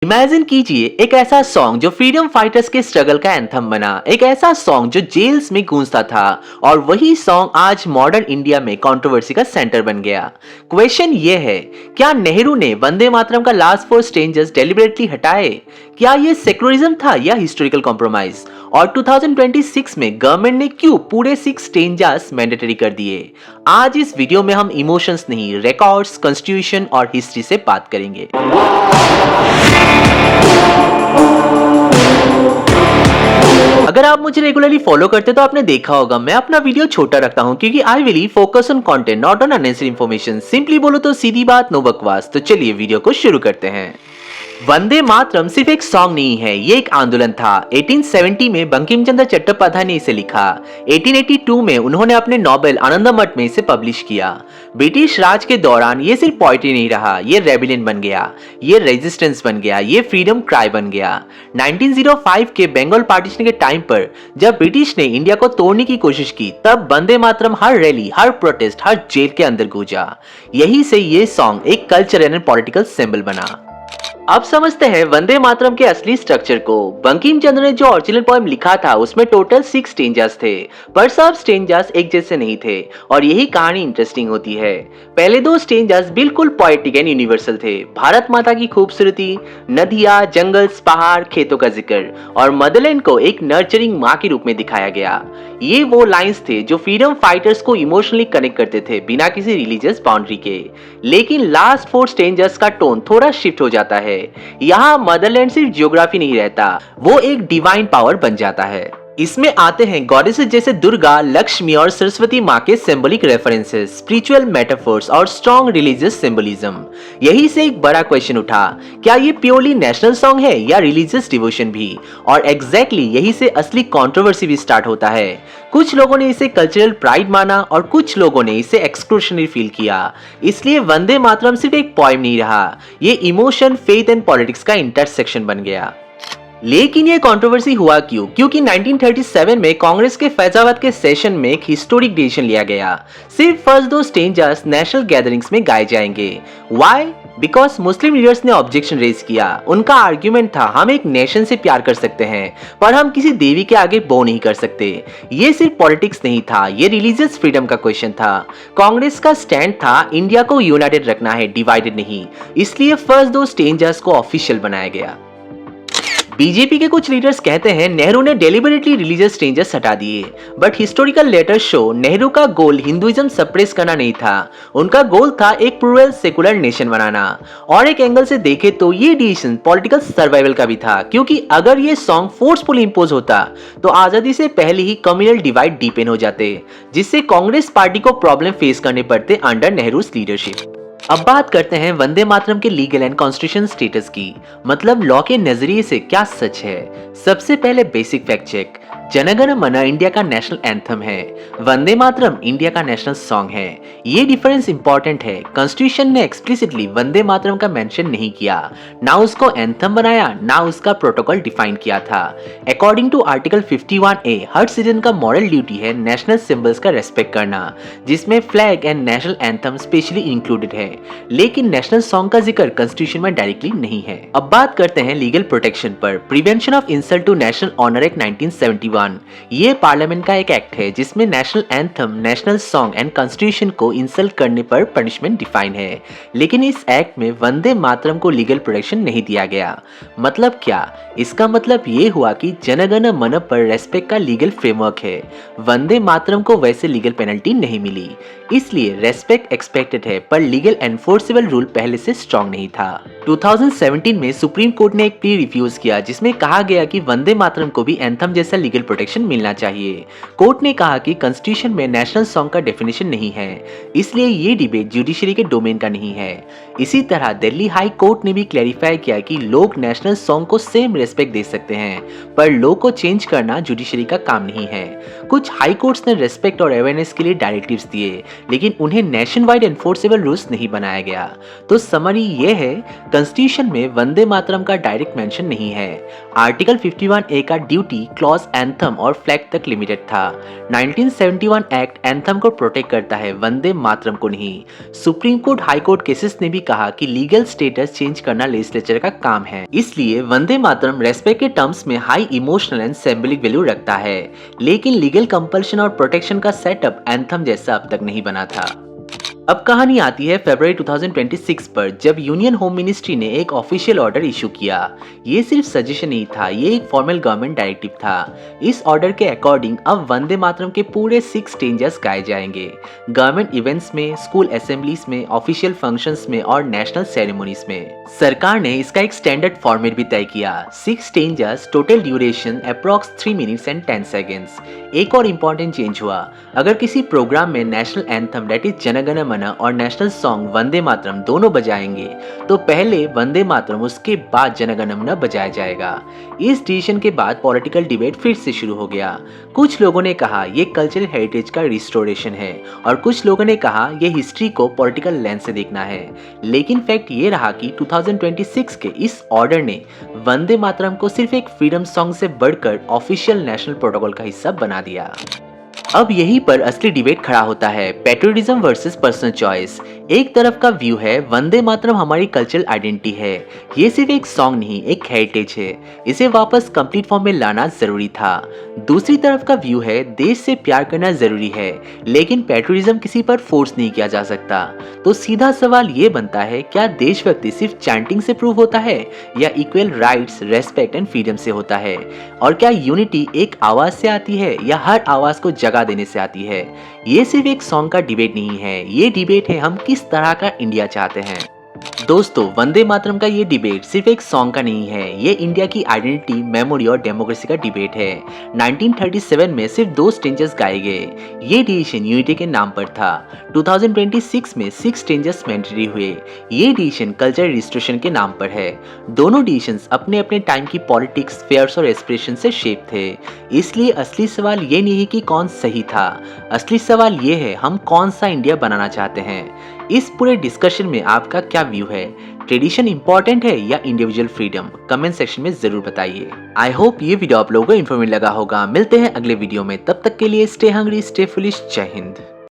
Imagine कीजिए एक ऐसा सॉन्ग जो फ्रीडम फाइटर्स के स्ट्रगल का एंथम बना, एक ऐसा सॉन्ग जो जेल्स में गूंजता था और वही सॉन्ग आज मॉडर्न इंडिया में कंट्रोवर्सी का सेंटर बन गया। क्वेश्चन ये है, क्या नेहरू ने वंदे मातरम का लास्ट फोर स्ट्रेंजर्स डेलिबरेटली हटाए? क्या ये सेकुलरिज्म था या हिस्टोरिकल कॉम्प्रोमाइज? और 2026 में गवर्नमेंट ने क्यों पूरे 6 स्ट्रेंजर्स मैंडेटरी कर दिए? आज इस वीडियो में हम इमोशंस नहीं, रिकॉर्ड्स, कॉन्स्टिट्यूशन और हिस्ट्री से बात करेंगे। अगर आप मुझे रेगुलरली फॉलो करते तो आपने देखा होगा मैं अपना वीडियो छोटा रखता हूं क्योंकि I will focus on content not on unnecessary information. Simply बोलो तो सीधी बात, नो बकवास। तो चलिए वीडियो को शुरू करते हैं। वंदे मातरम सिर्फ एक सॉन्ग नहीं है, ये एक आंदोलन था। 1870 में बंकिम चंद्र चट्टोपाध्याय ने इसे लिखा। 1882 में उन्होंने अपने नॉवेल आनंदमठ में इसे पब्लिश किया। ब्रिटिश राज के दौरान ये सिर्फ पोएट्री नहीं रहा, ये रेबिलियन बन गया, ये रेजिस्टेंस बन गया, ये फ्रीडम क्राई बन गया। 1905 के बंगाल पार्टीशन के टाइम पर जब ब्रिटिश ने इंडिया को तोड़ने की कोशिश की, तब वंदे मातरम हर रैली, हर प्रोटेस्ट, हर जेल के अंदर गूंजा। यही से ये सॉन्ग एक कल्चरल एंड पॉलिटिकल सिंबल बना। अब समझते हैं वंदे मातरम के असली स्ट्रक्चर को। बंकिम चंद्र ने जो ओरिजिनल पोएम लिखा था उसमें टोटल 6 स्टेंजास थे, पर सब स्टेंजास एक जैसे नहीं थे और यही कहानी इंटरेस्टिंग होती है। पहले 2 स्टेंजास बिल्कुल पोएटिक एंड यूनिवर्सल थे। भारत माता की खूबसूरती, नदियां, जंगल्स, पहाड़, खेतों का जिक्र और मदरलैंड को एक नर्चरिंग माँ के रूप में दिखाया गया। ये वो लाइंस थे जो फ्रीडम फाइटर्स को इमोशनली कनेक्ट करते थे बिना किसी रिलीजियस बाउंड्री के। लेकिन लास्ट 4 स्टेंजास का टोन थोड़ा शिफ्ट हो जाता है। यहाँ मदरलैंड सिर्फ जियोग्राफी नहीं रहता, वो एक डिवाइन पावर बन जाता है। इसमें आते हैं गॉडेसेस जैसे दुर्गा, लक्ष्मी और सरस्वती माँ के सिंबलिक रेफरेंसेस, स्पिरिचुअल मेटाफोर्स और स्ट्रॉन्ग रिलीजियस सिंबलिज्म। यही से एक बड़ा क्वेश्चन उठा, क्या ये प्योरली नेशनल सॉन्ग है या रिलीजियस डिवोशन भी? और एग्जैक्टली यही से असली कंट्रोवर्सी भी स्टार्ट होता है। कुछ लोगों ने इसे कल्चरल प्राइड माना और कुछ लोगों ने इसे एक्सक्लूशनरी फील किया। इसलिए वंदे मातरम सिर्फ एक पोएम नहीं रहा, ये इमोशन, फेथ एंड पॉलिटिक्स का इंटरसेक्शन बन गया। लेकिन ये कंट्रोवर्सी हुआ क्यों? क्योंकि 1937 में कांग्रेस के फैजाबाद के सेशन में एक हिस्टोरिक डिसीजन लिया गया, सिर्फ फर्स्ट 2 स्टेंजास नेशनल गैदरिंग्स में गाए जाएंगे। व्हाई? बिकॉज मुस्लिम लीडर्स ने ऑब्जेक्शन रेज किया। उनका आर्ग्यूमेंट था, हम एक नेशन से प्यार कर सकते हैं पर हम किसी देवी के आगे बो नहीं कर सकते। ये सिर्फ पॉलिटिक्स नहीं था, ये रिलीजियस फ्रीडम का क्वेश्चन था। कांग्रेस का स्टैंड था, इंडिया को यूनाइटेड रखना है, डिवाइडेड नहीं। इसलिए फर्स्ट 2 स्टेंजास को ऑफिशियल बनाया गया। बीजेपी के कुछ लीडर्स कहते हैं नेहरू ने डेलिबरेटली रिलीजियस स्टेंजर्स हटा दिए, but historical letters show Nehru का गोल हिंदुइज्म सप्रेस करना नहीं था। उनका गोल था एक प्लूरल सेकुलर नेशन बनाना। और एक एंगल से देखे तो ये डिसीजन पॉलिटिकल सर्वाइवल का भी था, क्योंकि अगर ये सॉन्ग फोर्सफुली इंपोज होता तो आजादी से पहले ही कम्युनल डिवाइड डीपेन हो जाते, जिससे कांग्रेस पार्टी को प्रॉब्लम फेस करने पड़ते अंडर नेहरू's लीडरशिप। अब बात करते हैं वंदे मातरम के लीगल एंड कॉन्स्टिट्यूशन स्टेटस की, मतलब लॉ के नजरिए से क्या सच है। सबसे पहले बेसिक फैक्ट चेक, जनगण मन इंडिया का नेशनल एंथम है, वंदे मातरम इंडिया का नेशनल सॉन्ग है। ये डिफरेंस इंपॉर्टेंट है। कॉन्स्टिट्यूशन ने एक्सप्लिसिटली वंदे मातरम का मेंशन नहीं किया, ना उसको एंथम बनाया, ना उसका प्रोटोकॉल डिफाइन किया था। अकॉर्डिंग टू आर्टिकल 51A, हर सिटीजन का मॉरल ड्यूटी है नेशनल सिंबल्स का रेस्पेक्ट करना, जिसमें flag and national anthem specially included है। लेकिन नेशनल सॉन्ग का जिक्र कॉन्स्टिट्यूशन में डायरेक्टली नहीं है। अब बात करते हैं लीगल प्रोटेक्शन पर। Prevention of insult to national honour act 1971। ये पार्लियामेंट का एक एक्ट है जिसमें national anthem, national song and constitution को इंसल्ट करने पर पनिशमेंट डिफाइन है। लेकिन इस एक्ट में वंदे मातरम को लीगल प्रोटेक्शन नहीं दिया गया। मतलब क्या? इसका मतलब ये हुआ कि जनगण मन पर रेस्पेक्ट का लीगल फ्रेमवर्क है, वंदे मातरम को वैसे लीगल पेनल्टी नहीं मिली। इसलिए रेस्पेक्ट एक्सपेक्टेड है पर लीगल एनफोर्सेबल रूल पहले से स्ट्रॉन्ग नहीं था। 2017 में सुप्रीम कोर्ट ने एक प्ली रिफ्यूज किया जिसमें कहा गया कि वंदे मातरम को भी एंथम जैसा लीगल प्रोटेक्शन मिलना चाहिए। कोर्ट ने कहा कि कॉन्स्टिट्यूशन में नेशनल सॉन्ग का डेफिनेशन नहीं है, इसलिए ये डिबेट जुडिशरी के डोमेन का नहीं है। इसी तरह दिल्ली हाई कोर्ट ने भी क्लैरिफाई किया कि लोग नेशनल सॉन्ग को सेम रेस्पेक्ट दे सकते हैं, पर लॉ को चेंज करना जुडिशरी का काम नहीं है। कुछ हाई कोर्ट्स ने रेस्पेक्ट और अवेयरनेस के लिए डायरेक्टिव्स दिए, लेकिन उन्हें नेशन वाइड एनफोर्सेबल रूल्स नहीं बनाया गया। तो समरी ये है, कॉन्स्टिट्यूशन में वंदे मातरम का डायरेक्ट मेंशन नहीं है। आर्टिकल 51A का ड्यूटी क्लॉज एंथम और फ्लैग तक लिमिटेड था। 1971 एक्ट एंथम को प्रोटेक्ट करता है, वंदे मातरम को नहीं। Supreme court, high court cases ने भी कहा कि लीगल स्टेटस चेंज करना लेजिस्लेचर का काम है, इसलिए वंदे मातरम रेस्पेक्ट के टर्म्स में high emotional and symbolic value रखता है, लेकिन लीगल कंपल्शन और प्रोटेक्शन का सेटअप एंथम जैसा अब तक नहीं बना था। अब कहानी आती है फरवरी 2026 पर, जब यूनियन होम मिनिस्ट्री ने एक ऑफिशियल ऑर्डर इशू किया। ये सिर्फ सजेशन नहीं था, ये एक फॉर्मल गवर्नमेंट डायरेक्टिव था। इस ऑर्डर के अकॉर्डिंग अब वंदे मातरम के पूरे 6 स्टेंजर्स गाए जाएंगे, गवर्नमेंट इवेंट्स में, स्कूल असेंबलीज में, ऑफिशियल फंक्शंस में और नेशनल सेरेमोनीज में। सरकार ने इसका एक स्टैंडर्ड फॉर्मेट भी तय किया। 6 strangers, total duration approx 3 minutes and 10 seconds. एक और इम्पोर्टेंट चेंज हुआ, अगर किसी प्रोग्राम में national anthem that is Jana Gana मन और नेशनल सॉन्ग वंदे मातरम दोनों बजाएंगे, तो पहले वंदे मातरम, उसके बाद जन गण मन बजाया जाएगा। इस डिसीजन के बाद पॉलिटिकल डिबेट फिर से शुरू हो गया। कुछ लोगों ने कहा ये कल्चरल हेरिटेज का रिस्टोरेशन है और कुछ लोगों ने कहा ये हिस्ट्री को पॉलिटिकल लेंस से देखना है। लेकिन फैक्ट ये रहा कि 2026 के इस ऑर्डर ने वंदे मातरम को सिर्फ एक फ्रीडम सॉन्ग से बढ़कर ऑफिशियल नेशनल प्रोटोकॉल का हिस्सा बना दिया। अब यहीं पर असली डिबेट खड़ा होता है, पैट्रियटिज्म वर्सेस पर्सनल चॉइस। एक तरफ का व्यू है वंदे मातरम हमारी कल्चरल आइडेंटिटी है, ये सिर्फ एक सॉन्ग नहीं, एक हेरिटेज है, इसे वापस कंप्लीट फॉर्म में लाना जरूरी था। दूसरी तरफ का व्यू है देश से प्यार करना जरूरी है, लेकिन पैट्रियटिज्म किसी पर फोर्स नहीं किया जा सकता। तो सीधा सवाल ये बनता है, क्या देशभक्ति सिर्फ चैंटिंग से प्रूव होता है या equal rights, respect and freedom से होता है? और क्या यूनिटी एक आवाज से आती है या हर आवाज को जगह देने से आती है? ये सिर्फ एक सॉन्ग का डिबेट नहीं है, ये डिबेट है हम किस तरह का इंडिया चाहते हैं। दोस्तों, वंदे मातरम का ये डिबेट सिर्फ एक सॉन्ग का नहीं है, ये इंडिया की आइडेंटिटी, मेमोरी और डेमोक्रेसी का डिबेट है। 1937 में सिर्फ 2 स्टेंजर्स गाए गए, ये डिसीजन यूनिटी के नाम पर था। 2026 में 6 स्टेंजर्स मैंडेटरी हुए, ये डिसीजन कल्चरल रिस्टोरेशन के नाम पर है। दोनों डिसीजंस अपने अपने टाइम की पॉलिटिक्स, फेयर्स और एस्पिरेशन से शेप थे। इसलिए असली सवाल ये नहीं है कि कौन सही था, असली सवाल ये है हम कौन सा इंडिया बनाना चाहते हैं। इस पूरे डिस्कशन में आपका क्या व्यू है? ट्रेडिशन इंपॉर्टेंट है या इंडिविजुअल फ्रीडम? कमेंट सेक्शन में जरूर बताइए। आई होप ये वीडियो आप लोगों को इन्फॉर्मेटिव लगा होगा। मिलते हैं अगले वीडियो में, तब तक के लिए स्टे हंग्री, स्टे फुलिश। जय हिंद।